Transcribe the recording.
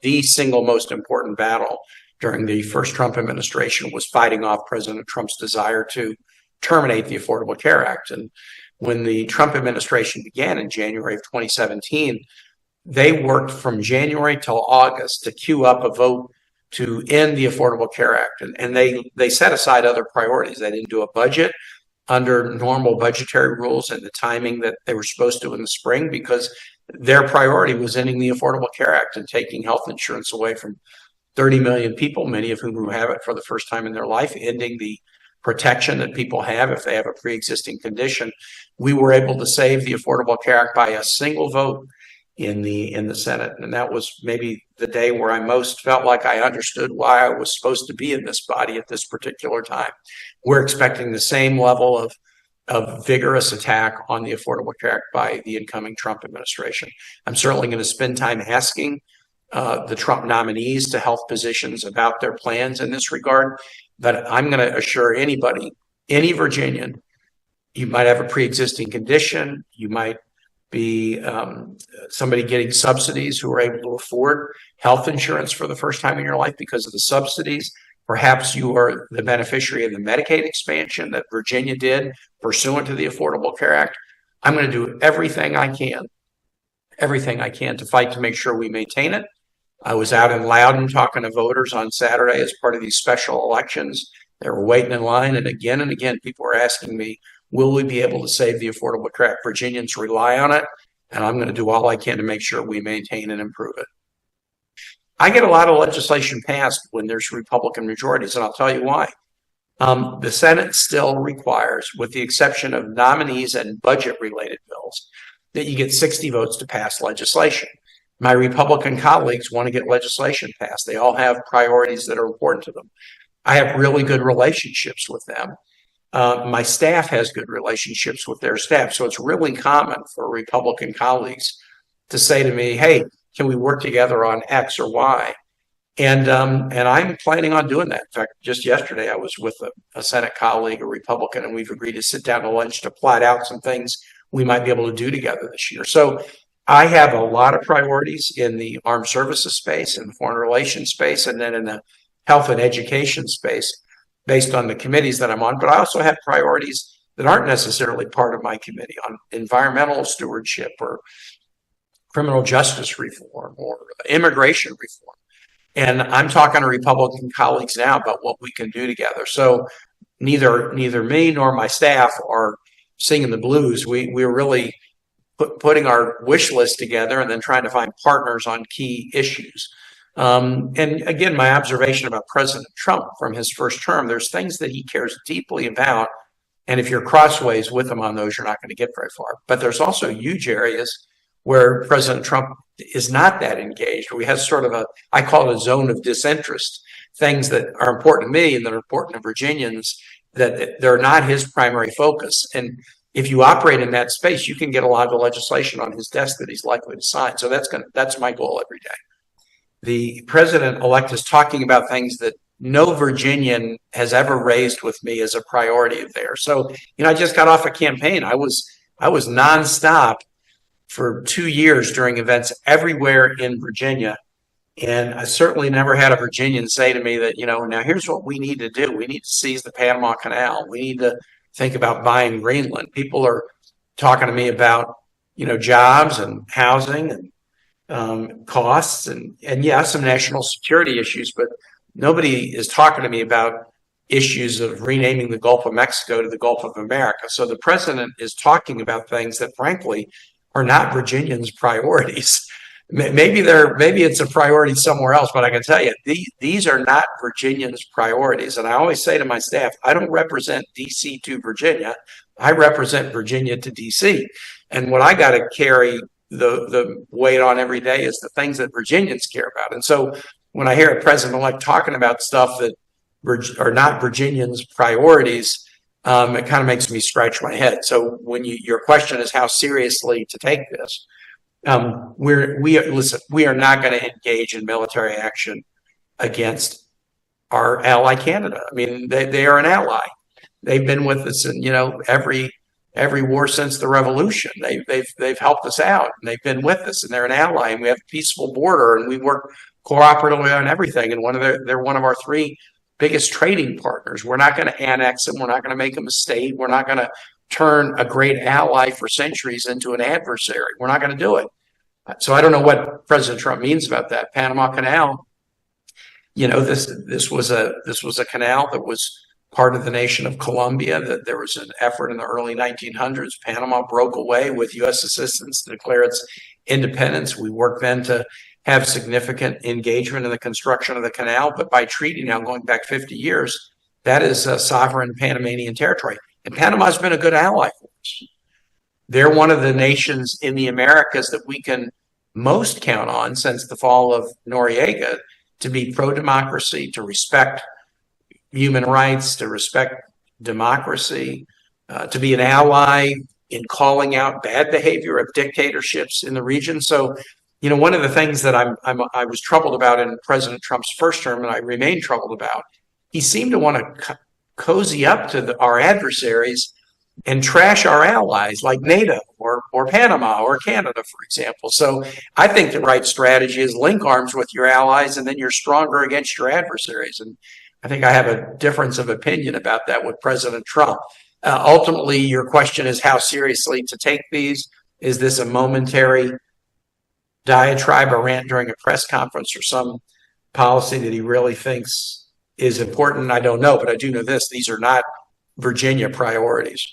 the single most important battle during the first Trump administration was fighting off President Trump's desire to terminate the Affordable Care Act. And when the Trump administration began in January of 2017, they worked from January till August to queue up a vote to end the Affordable Care Act. And they set aside other priorities. They didn't do a budget under normal budgetary rules and the timing that they were supposed to in the spring, because their priority was ending the Affordable Care Act and taking health insurance away from 30 million people, many of whom have it for the first time in their life, ending the protection that people have if they have a pre-existing condition. We were able to save the Affordable Care Act by a single vote in the Senate. And that was maybe the day where I most felt like I understood why I was supposed to be in this body at this particular time. We're expecting the same level of vigorous attack on the Affordable Care Act by the incoming Trump administration. I'm certainly going to spend time asking the Trump nominees to health positions about their plans in this regard. But I'm going to assure anybody, any Virginian, you might have a pre-existing condition, you might be somebody getting subsidies who are able to afford health insurance for the first time in your life because of the subsidies. Perhaps you are the beneficiary of the Medicaid expansion that Virginia did pursuant to the Affordable Care Act. I'm going to do everything I can to fight to make sure we maintain it. I was out in Loudoun talking to voters on Saturday as part of these special elections. They were waiting in line, and again, people were asking me, will we be able to save the Affordable Care Act? Virginians rely on it, and I'm going to do all I can to make sure we maintain and improve it. I get a lot of legislation passed when there's Republican majorities, and I'll tell you why. The Senate still requires, with the exception of nominees and budget-related bills, that you get 60 votes to pass legislation. My Republican colleagues want to get legislation passed. They all have priorities that are important to them. I have really good relationships with them. My staff has good relationships with their staff. So it's really common for Republican colleagues to say to me, hey, can we work together on X or Y? And I'm planning on doing that. In fact, just yesterday, I was with a Senate colleague, a Republican, and we've agreed to sit down to lunch to plot out some things we might be able to do together this year. So I have a lot of priorities in the armed services space, in the foreign relations space, and then in the health and education space based on the committees that I'm on. But I also have priorities that aren't necessarily part of my committee on environmental stewardship or criminal justice reform or immigration reform. And I'm talking to Republican colleagues now about what we can do together. So neither me nor my staff are singing the blues. We're really putting our wish list together and then trying to find partners on key issues. And again, my observation about President Trump from his first term, there's things that he cares deeply about. And if you're crossways with him on those, you're not going to get very far. But there's also huge areas where President Trump is not that engaged, where he has sort of I call it a zone of disinterest, things that are important to me and that are important to Virginians, that they're not his primary focus. And if you operate in that space, you can get a lot of the legislation on his desk that he's likely to sign. So that's my goal every day. The president-elect is talking about things that no Virginian has ever raised with me as a priority of theirs. So, I just got off a campaign. I was nonstop for 2 years during events everywhere in Virginia. And I certainly never had a Virginian say to me that, now here's what we need to do. We need to seize the Panama Canal. We need to think about buying Greenland. People are talking to me about, jobs and housing and costs and yeah, some national security issues, but nobody is talking to me about issues of renaming the Gulf of Mexico to the Gulf of America. So the president is talking about things that frankly are not Virginians' priorities. Maybe it's a priority somewhere else, but I can tell you, these are not Virginians' priorities. And I always say to my staff, I don't represent D.C. to Virginia. I represent Virginia to D.C. And what I got to carry the weight on every day is the things that Virginians care about. And so when I hear a president-elect talking about stuff that are not Virginians' priorities, it kind of makes me scratch my head. So when your question is how seriously to take this, we are not going to engage in military action against our ally Canada. I mean, they are an ally. They've been with us in every war since the revolution. They've helped us out, and they've been with us, and they're an ally, and we have a peaceful border, and we work cooperatively on everything. And they're one of our three biggest trading partners. We're not going to annex them. We're not going to make them a state. We're not going to turn a great ally for centuries into an adversary. We're not going to do it. So I don't know what President Trump means about that. Panama Canal, this was a canal that was part of the nation of Colombia. That there was an effort in the early 1900s. Panama broke away with U.S. assistance to declare its independence. We worked then to have significant engagement in the construction of the canal, but by treaty now going back 50 years, that is sovereign Panamanian territory. And Panama's been a good ally for us. They're one of the nations in the Americas that we can most count on since the fall of Noriega to be pro-democracy, to respect human rights, to respect democracy, to be an ally in calling out bad behavior of dictatorships in the region. So, one of the things that I was troubled about in President Trump's first term, and I remain troubled about, he seemed to want to cozy up to our adversaries and trash our allies like NATO or Panama or Canada, for example. So I think the right strategy is link arms with your allies, and then you're stronger against your adversaries. And I think I have a difference of opinion about that with President Trump. Ultimately, your question is how seriously to take these. Is this a momentary diatribe or rant during a press conference, or some policy that he really thinks is important? I don't know, but I do know this: these are not Virginia priorities.